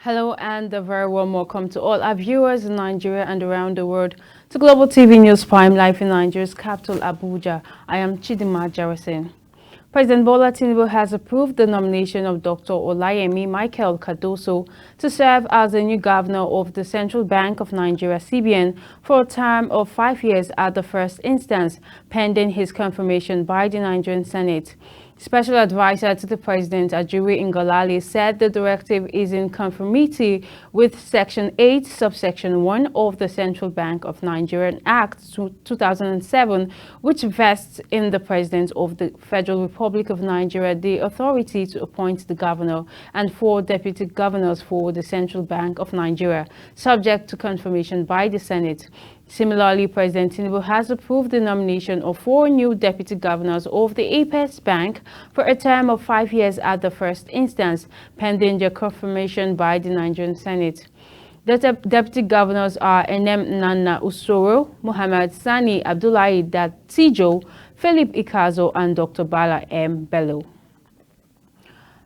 Hello and a very warm welcome to all our viewers in Nigeria and around the world to Global TV News Prime Live in Nigeria's capital, Abuja. I am Chidima Jarrison. President Bola Tinubu has approved the nomination of Dr. Olayemi Michael Cardoso to serve as the new governor of the Central Bank of Nigeria (CBN) for a term of 5 years at the first instance, pending his confirmation by the Nigerian Senate. Special advisor to the president, Ajuri Ngolale, said the directive is in conformity with Section 8, subsection 1 of the Central Bank of Nigeria Act 2007, which vests in the president of the Federal Republic of Nigeria the authority to appoint the governor and 4 deputy governors for the Central Bank of Nigeria, subject to confirmation by the Senate. Similarly, President Tinubu has approved the nomination of 4 new deputy governors of the Apex Bank for a term of 5 years at the first instance, pending their confirmation by the Nigerian Senate. The deputy governors are Enem Nana Usoro, Muhammad Sani Abdullahi Datijo, Philip Ikazo, and Dr. Bala M. Bello.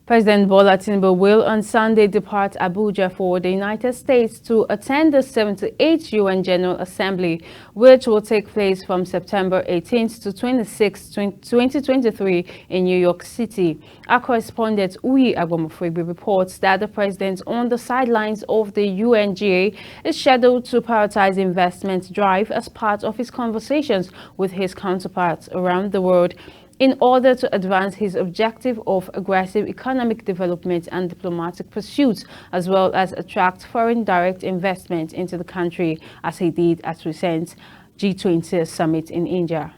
President Bola Tinubu will on Sunday depart Abuja for the United States to attend the 78th UN General Assembly, which will take place from September 18th to 26th, 2023 in New York City. Our correspondent Uyi Agwamufregbe reports that the president on the sidelines of the UNGA is scheduled to prioritize investment drive as part of his conversations with his counterparts around the world, in order to advance his objective of aggressive economic development and diplomatic pursuits, as well as attract foreign direct investment into the country, as he did at recent G20 summit in India.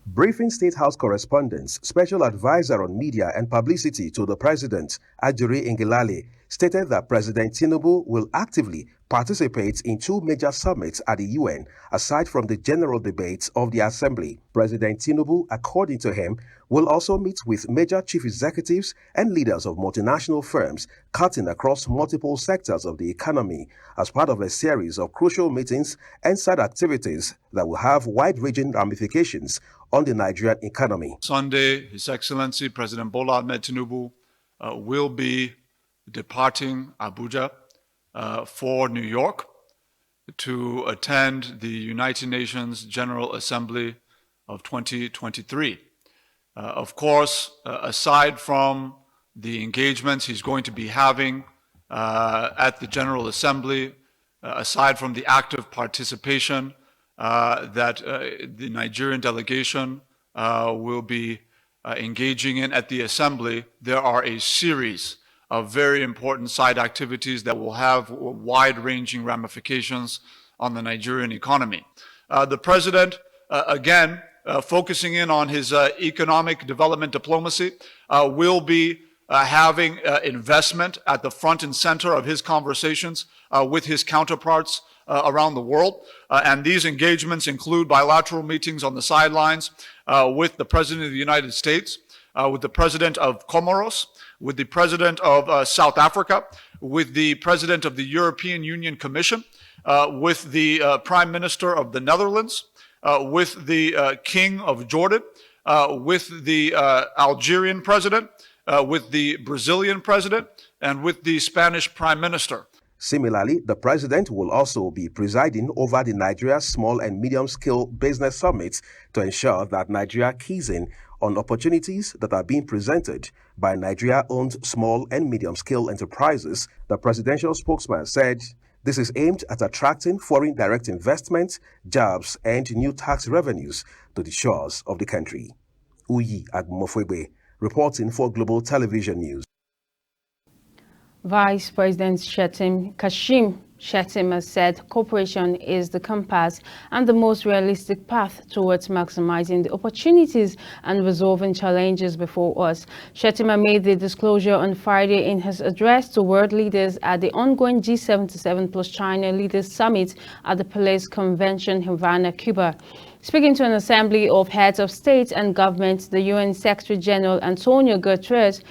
Briefing State House correspondents, Special Advisor on Media and Publicity to the President, Ajuri Ngilale, stated that President Tinubu will actively participate in 2 major summits at the UN, aside from the general debates of the Assembly. President Tinubu, according to him, will also meet with major chief executives and leaders of multinational firms cutting across multiple sectors of the economy as part of a series of crucial meetings and side activities that will have wide-ranging ramifications on the Nigerian economy. Sunday, His Excellency President Bola Ahmed Tinubu will be departing Abuja for New York to attend the United Nations General Assembly of 2023. Of course, aside from the engagements he's going to be having at the General Assembly, aside from the active participation that the Nigerian delegation will be engaging in at the Assembly, there are a series of very important side activities that will have wide-ranging ramifications on the Nigerian economy. The President, again, focusing in on his economic development diplomacy, will be having investment at the front and center of his conversations with his counterparts around the world. And these engagements include bilateral meetings on the sidelines with the President of the United States, with the President of Comoros, with the President of South Africa, with the President of the European Union Commission, with the Prime Minister of the Netherlands, with the King of Jordan, with the Algerian President, with the Brazilian President, and with the Spanish Prime Minister. Similarly, the president will also be presiding over the Nigeria Small and Medium-Scale Business Summit to ensure that Nigeria keys in on opportunities that are being presented by Nigeria-owned small and medium-scale enterprises. The presidential spokesman said this is aimed at attracting foreign direct investment, jobs, and new tax revenues to the shores of the country. Uyi Agmofwebe, reporting for Global Television News. Vice President Kashim Shettima said cooperation is the compass and the most realistic path towards maximizing the opportunities and resolving challenges before us. Shettima made the disclosure on Friday in his address to world leaders at the ongoing G77 plus China Leaders Summit at the Palace Convention, Havana, Cuba. Speaking to an assembly of heads of state and government, the UN Secretary General Antonio Guterres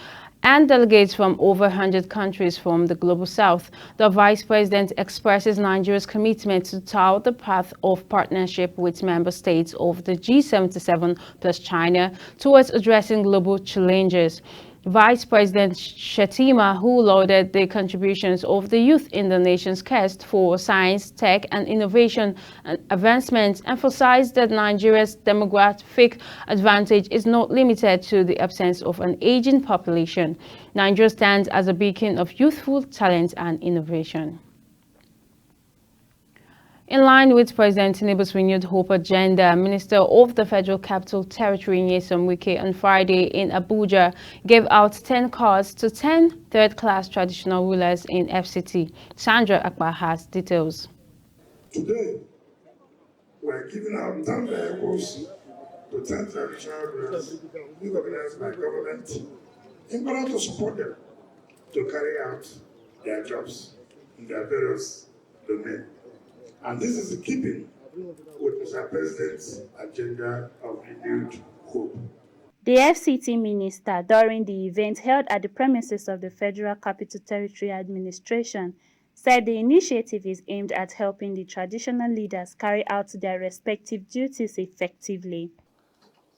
and delegates from over 100 countries from the Global South, the Vice President expresses Nigeria's commitment to chart the path of partnership with member states of the G77 plus China towards addressing global challenges. Vice President Shettima, who lauded the contributions of the youth in the nation's quest for science, tech, and innovation and advancements, emphasized that Nigeria's demographic advantage is not limited to the absence of an aging population. Nigeria stands as a beacon of youthful talent and innovation. In line with President Tinubu's renewed hope agenda, Minister of the Federal Capital Territory Nyesom Wike on Friday in Abuja gave out 10 cards to 10 third-class traditional rulers in FCT. Sandra Akpa has details. Today, we're giving out 10 vehicles to 10 traditional rulers organized by government in order to support them to carry out their jobs in their various domains. And this is in keeping with Mr. President's agenda of renewed hope. The FCT minister, during the event held at the premises of the Federal Capital Territory Administration, said the initiative is aimed at helping the traditional leaders carry out their respective duties effectively.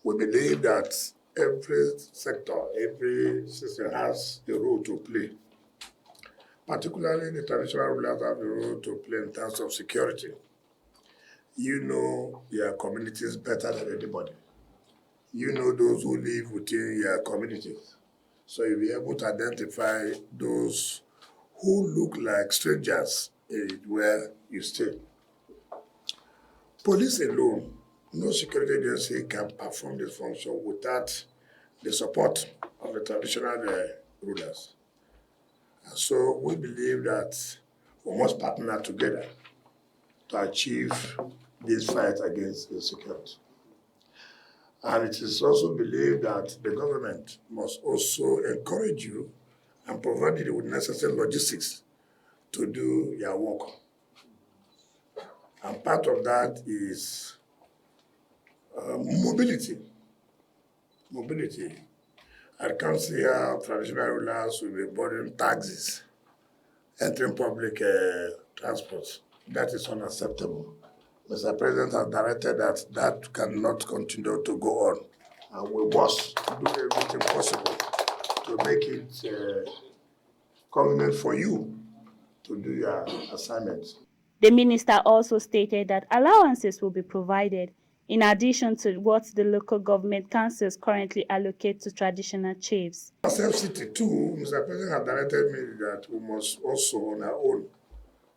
We believe that every sector, every system has a role to play. Particularly the traditional rulers have a role to play in terms of security. You know your communities better than anybody. You know those who live within your communities. So you'll be able to identify those who look like strangers where you stay. Police alone, no security agency can perform this function without the support of the traditional rulers. So we believe that we must partner together to achieve this fight against insecurity. And it is also believed that the government must also encourage you and provide you with necessary logistics to do your work. And part of that is mobility. Mobility. I can't see how traditional rulers will be burdened taxes, entering public transport. That is unacceptable. Mr. President has directed that that cannot continue to go on. And we must do everything possible to make it convenient for you to do your assignments. The minister also stated that allowances will be provided in addition to what the local government councils currently allocate to traditional chiefs. As FCT too, Mr. President has directed me that we must also on our own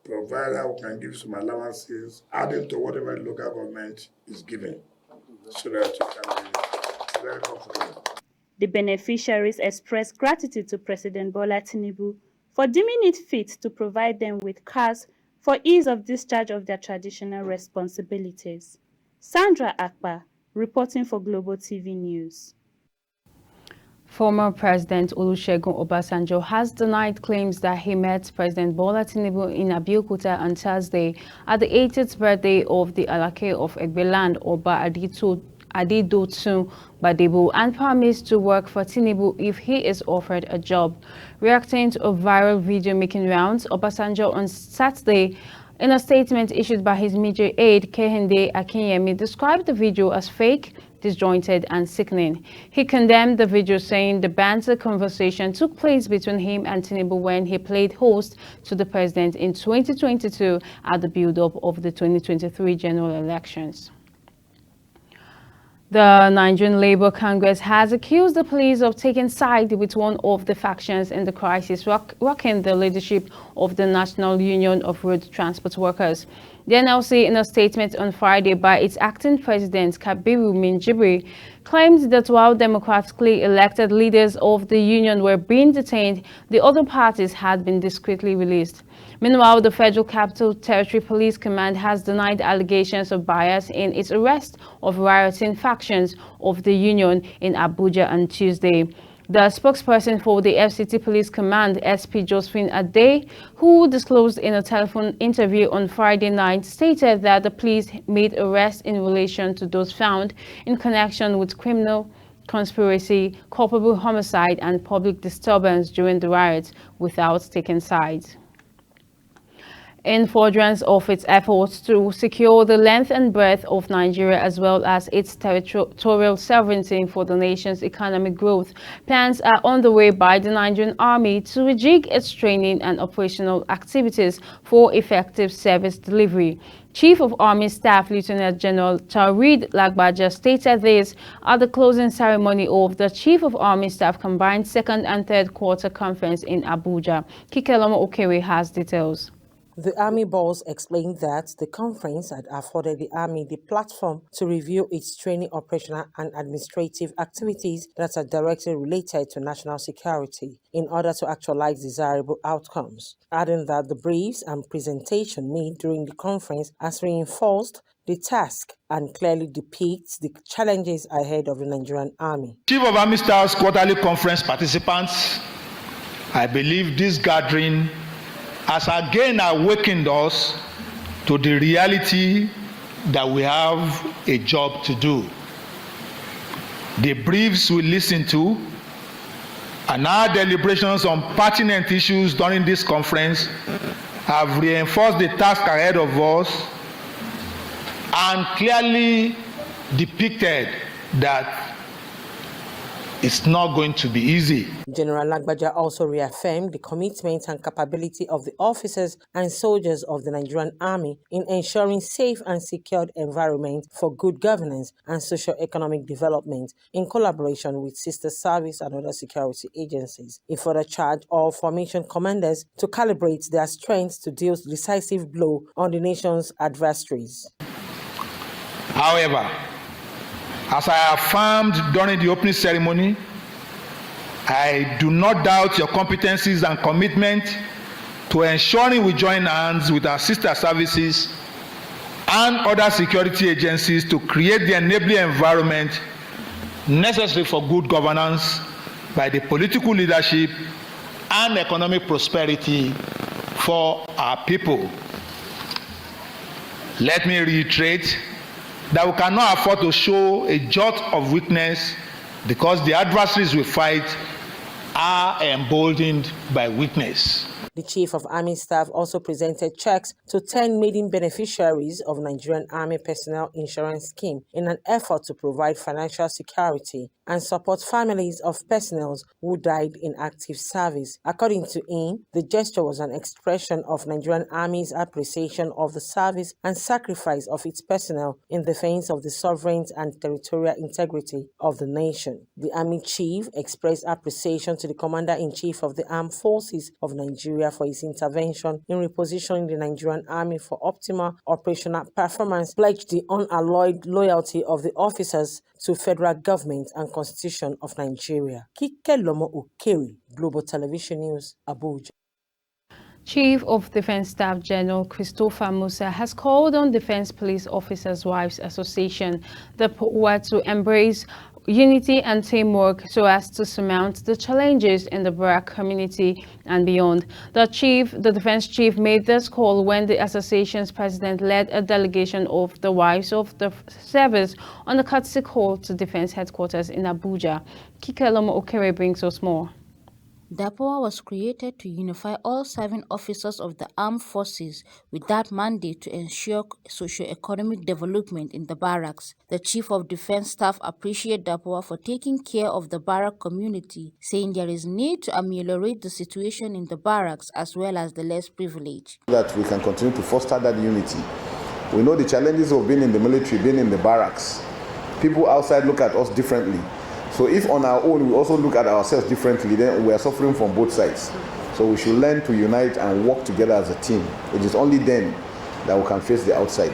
provide how we can give some allowances, adding to whatever the local government is giving, so that you can be very comfortable. The beneficiaries expressed gratitude to President Bola Tinubu for deeming it fit to provide them with cars for ease of discharge of their traditional responsibilities. Sandra Akpa, reporting for Global TV News. Former President Olusegun Obasanjo has denied claims that he met President Bola Tinubu in Abeokuta on Thursday at the 80th birthday of the Alake of Egbeland, Oba Adedotun Badebo, and promised to work for Tinubu if he is offered a job. Reacting to a viral video making rounds, Obasanjo on Saturday, in a statement issued by his media aide, Kehinde Akinyemi, described the video as fake, disjointed, and sickening. He condemned the video, saying the banter conversation took place between him and Tinubu when he played host to the president in 2022 at the build-up of the 2023 general elections. The Nigerian Labour Congress has accused the police of taking side with one of the factions in the crisis, rocking the leadership of the National Union of Road Transport Workers. The NLC, in a statement on Friday by its acting president, Kabiru Minjibri, claimed that while democratically elected leaders of the union were being detained, the other parties had been discreetly released. Meanwhile, the Federal Capital Territory Police Command has denied allegations of bias in its arrest of rioting factions of the union in Abuja on Tuesday. The spokesperson for the FCT Police Command, SP Josephine Ade, who disclosed in a telephone interview on Friday night, stated that the police made arrests in relation to those found in connection with criminal conspiracy, culpable homicide, and public disturbance during the riots without taking sides. in furtherance of its efforts to secure the length and breadth of Nigeria as well as its territorial sovereignty for the nation's economic growth. Plans are on the way by the Nigerian Army to rejig its training and operational activities for effective service delivery. Chief of Army Staff Lieutenant General Taurid Lagbaja stated this at the closing ceremony of the Chief of Army Staff Combined Second and Third Quarter Conference in Abuja. Kikelomo Okewe has details. The Army boss explained that the conference had afforded the Army the platform to review its training, operational and administrative activities that are directly related to national security in order to actualize desirable outcomes, adding that the briefs and presentation made during the conference has reinforced the task and clearly depicts the challenges ahead of the Nigerian Army. Chief of Army Staff's quarterly conference participants, I believe this gathering has again awakened us to the reality that we have a job to do. The briefs we listened to and our deliberations on pertinent issues during this conference have reinforced the task ahead of us and clearly depicted that it's not going to be easy. General Lagbaja also reaffirmed the commitment and capability of the officers and soldiers of the Nigerian Army in ensuring safe and secured environment for good governance and socio-economic development in collaboration with sister service and other security agencies. He further charged all formation commanders to calibrate their strengths to deal decisive blow on the nation's adversaries. However, as I affirmed during the opening ceremony, I do not doubt your competencies and commitment to ensuring we join hands with our sister services and other security agencies to create the enabling environment necessary for good governance by the political leadership and economic prosperity for our people. Let me reiterate that we cannot afford to show a jot of weakness because the adversaries we fight are emboldened by weakness. The Chief of Army Staff also presented checks to 10 maiden beneficiaries of Nigerian Army Personnel Insurance Scheme in an effort to provide financial security and support families of personnel who died in active service. According to him, the gesture was an expression of Nigerian Army's appreciation of the service and sacrifice of its personnel in defense of the sovereignty and territorial integrity of the nation. The Army Chief expressed appreciation to the Commander-in-Chief of the Armed Forces of Nigeria for his intervention in repositioning the Nigerian Army for optimal operational performance, pledged the unalloyed loyalty of the officers to federal government and Constitution of Nigeria. Kikelomo Okewe, Global Television News, Abuja. Chief of Defense Staff General Christopher Musa has called on Defense Police Officers' Wives Association, the POWA, to embrace unity and teamwork so as to surmount the challenges in the Barak community and beyond. The defense chief made this call when the association's president led a delegation of the wives of the service on a courtesy call to defense headquarters in Abuja. Kikelomo Okewe brings us more. DAPOA was created to unify all serving officers of the armed forces with that mandate to ensure socio-economic development in the barracks. The Chief of Defense Staff appreciated DAPOA for taking care of the barrack community, saying there is need to ameliorate the situation in the barracks as well as the less privileged. That we can continue to foster that unity. We know the challenges of being in the military, being in the barracks. People outside look at us differently. So if on our own we also look at ourselves differently, then we are suffering from both sides. So we should learn to unite and work together as a team. It is only then that we can face the outside.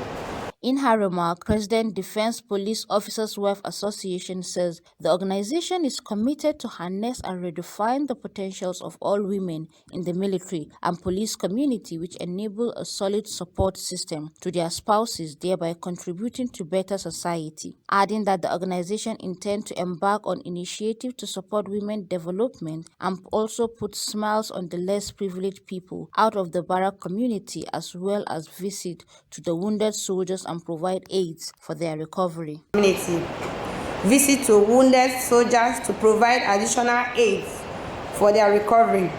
In her remark, President Defense Police Officers' Wife Association says the organization is committed to harness and redefine the potentials of all women in the military and police community, which enable a solid support system to their spouses, thereby contributing to better society. Adding that the organization intends to embark on initiatives to support women development and also put smiles on the less privileged people out of the barrack community, as well as visit to the wounded soldiers and provide aids for their recovery. Visit to wounded soldiers to provide additional aids for their recovery.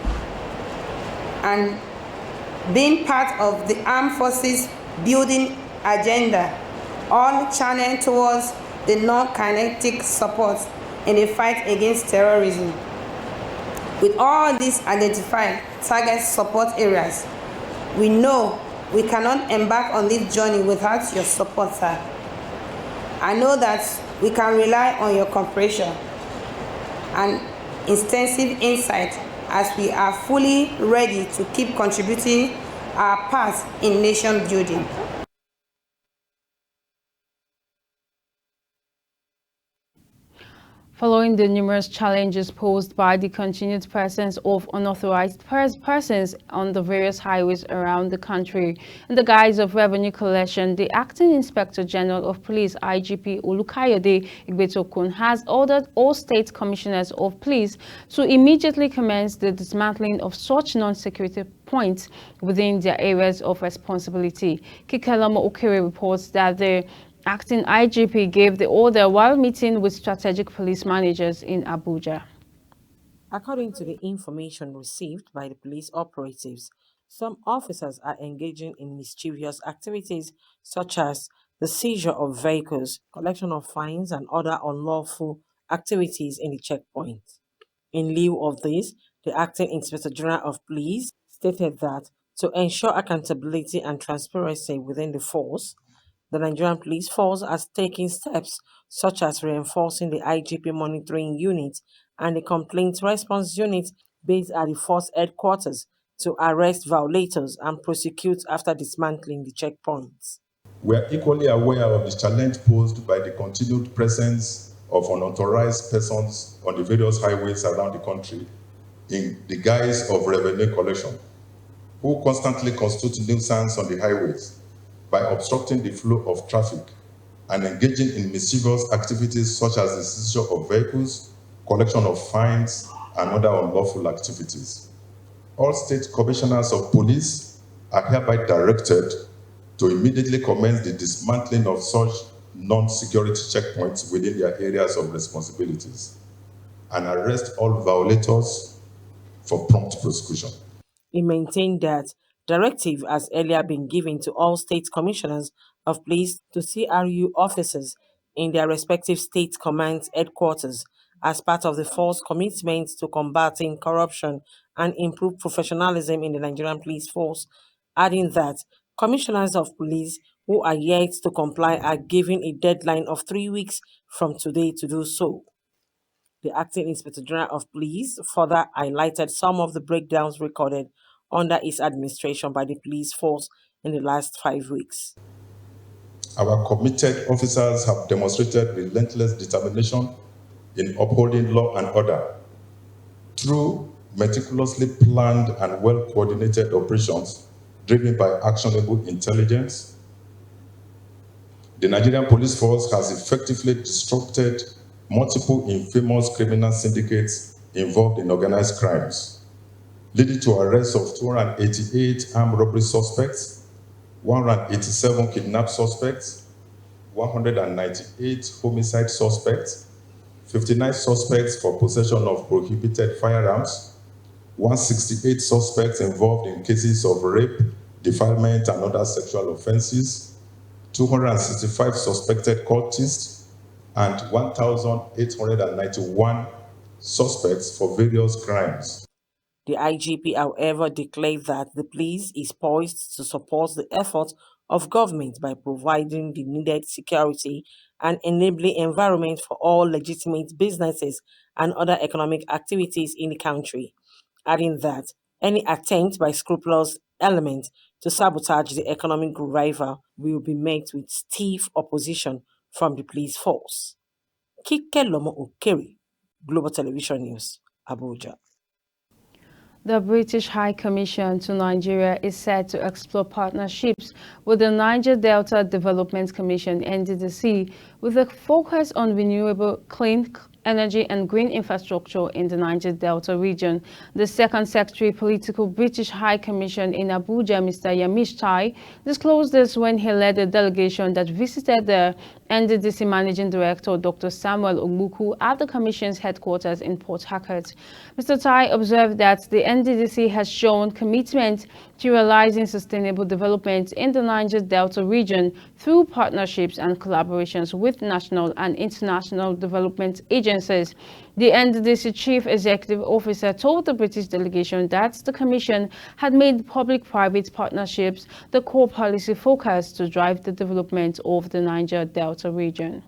And being part of the armed forces building agenda, all channeled towards the non-kinetic support in the fight against terrorism. With all these identified target support areas, we know we cannot embark on this journey without your support, sir. I know that we can rely on your cooperation and extensive insight as we are fully ready to keep contributing our part in nation building. Following the numerous challenges posed by the continued presence of unauthorized persons on the various highways around the country in the guise of revenue collection, the Acting Inspector General of Police, IGP Olukayode Igbetokun, has ordered all state commissioners of police to immediately commence the dismantling of such non-security points within their areas of responsibility. Kikelamo Okere reports that the Acting IGP gave the order while meeting with strategic police managers in Abuja. According to the information received by the police operatives, some officers are engaging in mischievous activities such as the seizure of vehicles, collection of fines, and other unlawful activities in the checkpoint. In lieu of this, the Acting Inspector General of Police stated that to ensure accountability and transparency within the force, the Nigerian Police Force has taken steps such as reinforcing the IGP Monitoring Unit and the Complaint Response Unit based at the Force headquarters to arrest violators and prosecute after dismantling the checkpoints. We are equally aware of the challenge posed by the continued presence of unauthorized persons on the various highways around the country in the guise of revenue collection, who constantly constitute nuisance on the highways by obstructing the flow of traffic and engaging in mischievous activities such as the seizure of vehicles, collection of fines, and other unlawful activities. All state commissioners of police are hereby directed to immediately commence the dismantling of such non-security checkpoints within their areas of responsibilities and arrest all violators for prompt prosecution. He maintained that directive has earlier been given to all state commissioners of police to CRU officers in their respective state command headquarters as part of the force commitment to combating corruption and improve professionalism in the Nigerian police force, adding that commissioners of police who are yet to comply are given a deadline of 3 weeks from today to do so. The Acting Inspector General of Police further highlighted some of the breakdowns recorded under his administration by the police force in the last 5 weeks. Our committed officers have demonstrated relentless determination in upholding law and order through meticulously planned and well-coordinated operations driven by actionable intelligence. The Nigerian police force has effectively disrupted multiple infamous criminal syndicates involved in organized crimes, leading to arrests of 288 armed robbery suspects, 187 kidnap suspects, 198 homicide suspects, 59 suspects for possession of prohibited firearms, 168 suspects involved in cases of rape, defilement, and other sexual offenses, 265 suspected cultists, and 1,891 suspects for various crimes. The IGP, however, declared that the police is poised to support the efforts of government by providing the needed security and enabling environment for all legitimate businesses and other economic activities in the country, adding that any attempt by scrupulous elements to sabotage the economic revival will be met with stiff opposition from the police force. Kike Lomo Okere, Global Television News, Abuja. The British High Commission to Nigeria is set to explore partnerships with the Niger Delta Development Commission (NDDC) with a focus on renewable, clean energy and green infrastructure in the Niger Delta region. The Second Secretary Political British High Commission in Abuja, Mr. Yamish Tai, disclosed this when he led a delegation that visited the NDDC Managing Director Dr. Samuel Ogbuku at the Commission's headquarters in Port Harcourt. Mr. Tai observed that the NDDC has shown commitment to realizing sustainable development in the Niger Delta region through partnerships and collaborations with national and international development agencies. The NDDC Chief Executive Officer told the British delegation that the Commission had made public-private partnerships the core policy focus to drive the development of the Niger Delta region.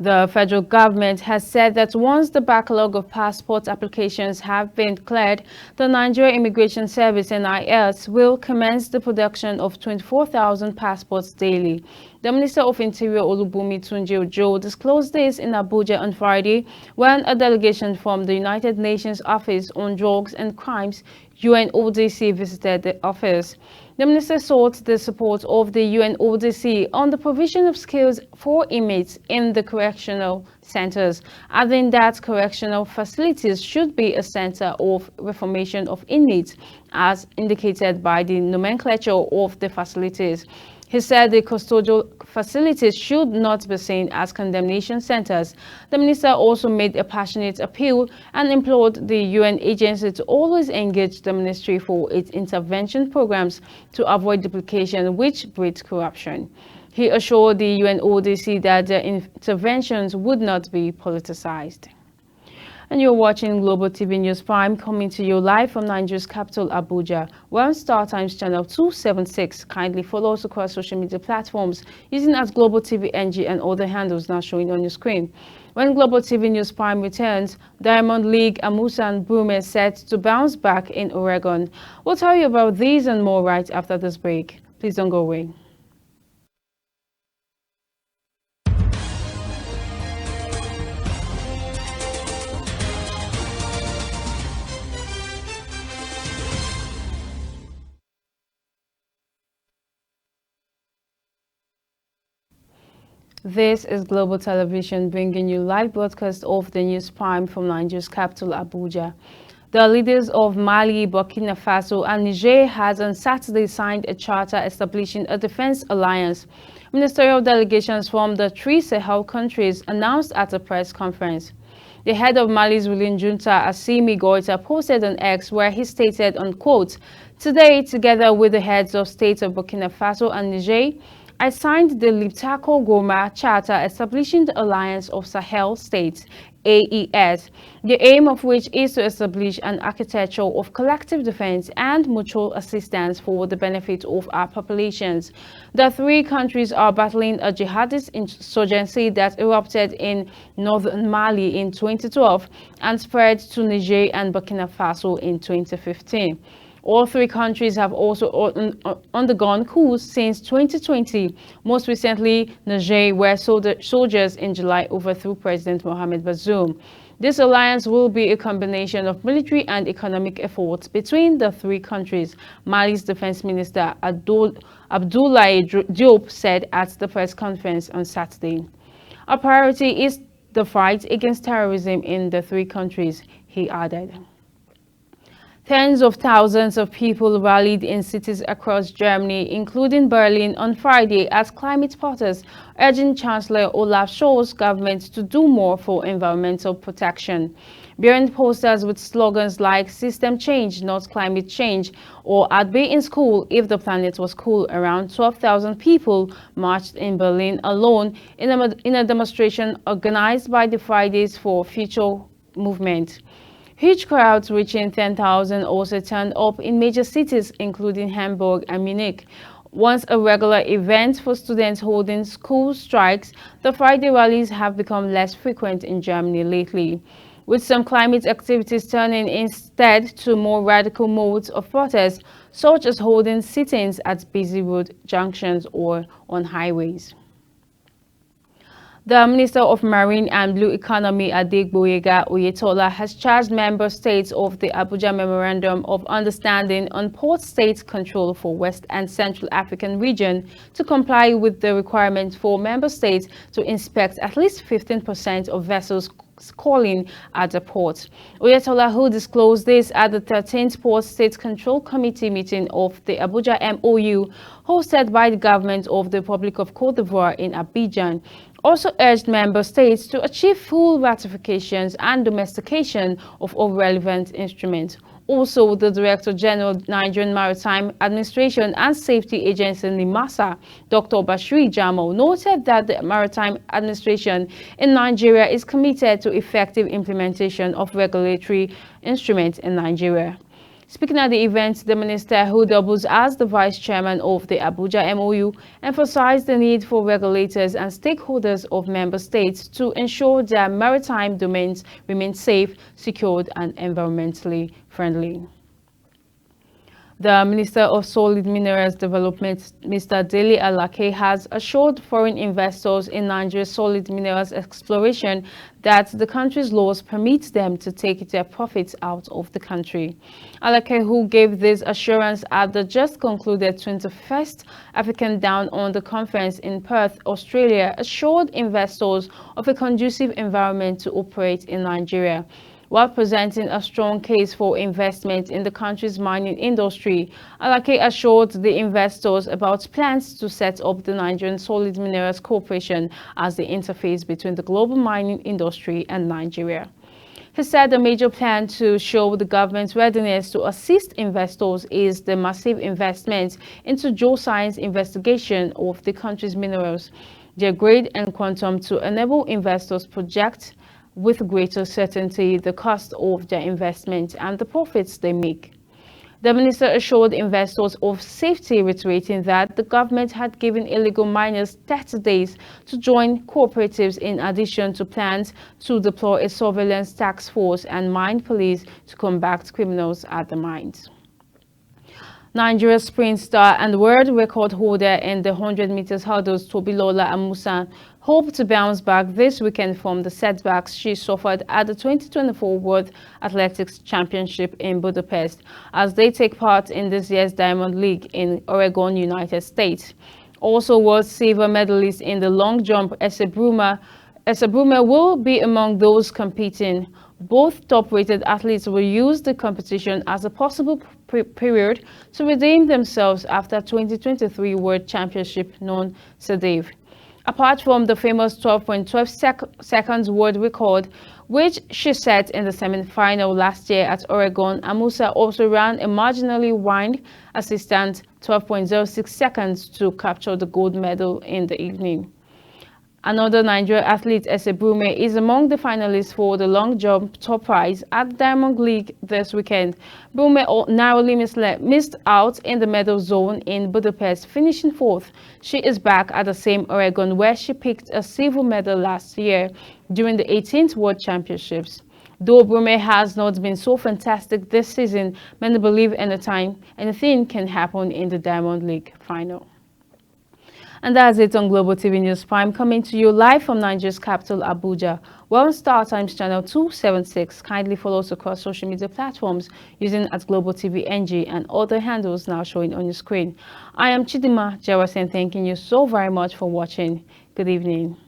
The federal government has said that once the backlog of passport applications have been cleared, the Nigeria Immigration Service (NIS) will commence the production of 24,000 passports daily. The Minister of Interior Olubunmi Tunji Ojo disclosed this in Abuja on Friday when a delegation from the United Nations Office on Drugs and Crimes (UNODC) visited the office. The minister sought the support of the UNODC on the provision of skills for inmates in the correctional centers, adding that correctional facilities should be a center of reformation of inmates, as indicated by the nomenclature of the facilities. He said the custodial facilities should not be seen as condemnation centers. The minister also made a passionate appeal and implored the UN agency to always engage the ministry for its intervention programs to avoid duplication, which breeds corruption. He assured the UNODC that the interventions would not be politicized. And you're watching Global TV News Prime, coming to you live from Nigeria's capital, Abuja. We're on Star Times channel 276. Kindly follow us across social media platforms using Global TV NG and other handles now showing on your screen. When Global TV News Prime returns, Diamond League Amusan Brume is set to bounce back in Oregon. We'll tell you about these and more right after this break. Please don't go away. This is Global Television bringing you live broadcast of the News Prime from Nigeria's capital, Abuja. The leaders of Mali, Burkina Faso and Niger has on Saturday signed a charter establishing a defense alliance. Ministerial delegations from the three Sahel countries announced at a press conference. The head of Mali's ruling junta, Assimi Goïta, posted on X where he stated, unquote, "Today, together with the heads of state of Burkina Faso and Niger, I signed the Liptako Goma Charter establishing the Alliance of Sahel States, AES, the aim of which is to establish an architecture of collective defense and mutual assistance for the benefit of our populations. The three countries are battling a jihadist insurgency that erupted in northern Mali in 2012 and spread to Niger and Burkina Faso in 2015. All three countries have also undergone coups since 2020. Most recently, Niger, where soldiers in July overthrew President Mohamed Bazoum. This alliance will be a combination of military and economic efforts between the three countries, Mali's Defense Minister Abdoulaye Diop said at the press conference on Saturday. Our priority is the fight against terrorism in the three countries, he added. Tens of thousands of people rallied in cities across Germany, including Berlin, on Friday as climate protests, urging Chancellor Olaf Scholz's government to do more for environmental protection. Bearing posters with slogans like "System Change, not Climate Change," or "I'd be in school if the planet was cool," around 12,000 people marched in Berlin alone in a demonstration organized by the Fridays for Future movement. Huge crowds reaching 10,000 also turned up in major cities including Hamburg and Munich. Once a regular event for students holding school strikes, the Friday rallies have become less frequent in Germany lately, with some climate activities turning instead to more radical modes of protest, such as holding sit-ins at busy road junctions or on highways. The Minister of Marine and Blue Economy, Adegboyega Oyetola, has charged member states of the Abuja Memorandum of Understanding on Port State Control for West and Central African Region to comply with the requirement for member states to inspect at least 15% of vessels calling at the port. Oyetola, who disclosed this at the 13th Port State Control Committee meeting of the Abuja MOU, hosted by the government of the Republic of Cote d'Ivoire in Abidjan, also urged member states to achieve full ratifications and domestication of all relevant instruments. Also, the Director General of Nigerian Maritime Administration and Safety Agency NIMASA, Dr. Bashiri Jamo, noted that the Maritime Administration in Nigeria is committed to effective implementation of regulatory instruments in Nigeria. Speaking at the event, the minister, who doubles as the vice chairman of the Abuja MOU, emphasized the need for regulators and stakeholders of member states to ensure their maritime domains remain safe, secured, and environmentally friendly. The Minister of Solid Minerals Development, Mr. Dele Alake, has assured foreign investors in Nigeria's solid minerals exploration that the country's laws permit them to take their profits out of the country. Alake, who gave this assurance at the just concluded 21st African Down Under Conference in Perth, Australia, assured investors of a conducive environment to operate in Nigeria. While presenting a strong case for investment in the country's mining industry, Alake assured the investors about plans to set up the Nigerian Solid Minerals Corporation as the interface between the global mining industry and Nigeria. He said a major plan to show the government's readiness to assist investors is the massive investment into geoscience investigation of the country's minerals, their grade and quantum, to enable investors project with greater certainty the cost of their investment and the profits they make. The minister assured investors of safety, reiterating that the government had given illegal miners 30 days to join cooperatives in addition to plans to deploy a surveillance task force and mine police to combat criminals at the mines. Nigeria's sprint star and world record holder in the 100 meters hurdles, Tobilola Amusan, hoped to bounce back this weekend from the setbacks she suffered at the 2024 World Athletics Championship in Budapest as they take part in this year's Diamond League in Oregon, United States. Also, world silver medalist in the long jump, Ese Bruma will be among those competing. Both top-rated athletes will use the competition as a possible period to redeem themselves after 2023 World Championship non-Sedave. Apart from the famous 12.12 seconds world record, which she set in the semi-final last year at Oregon, Amusa also ran a marginally wide assistant 12.06 seconds to capture the gold medal in the evening. Another Nigerian athlete, Ese Brume, is among the finalists for the long jump top prize at Diamond League this weekend. Brume narrowly missed out in the medal zone in Budapest, finishing fourth. She is back at the same Oregon where she picked a silver medal last year during the 18th World Championships. Though Brume has not been so fantastic this season, many believe anything can happen in the Diamond League final. And that's it on Global TV News Prime, coming to you live from Nigeria's capital, Abuja. We're on Star Times channel 276. Kindly follow us across social media platforms using @Global TV NG and other handles now showing on your screen. I am Chidima Jarasen, thanking you so very much for watching. Good evening.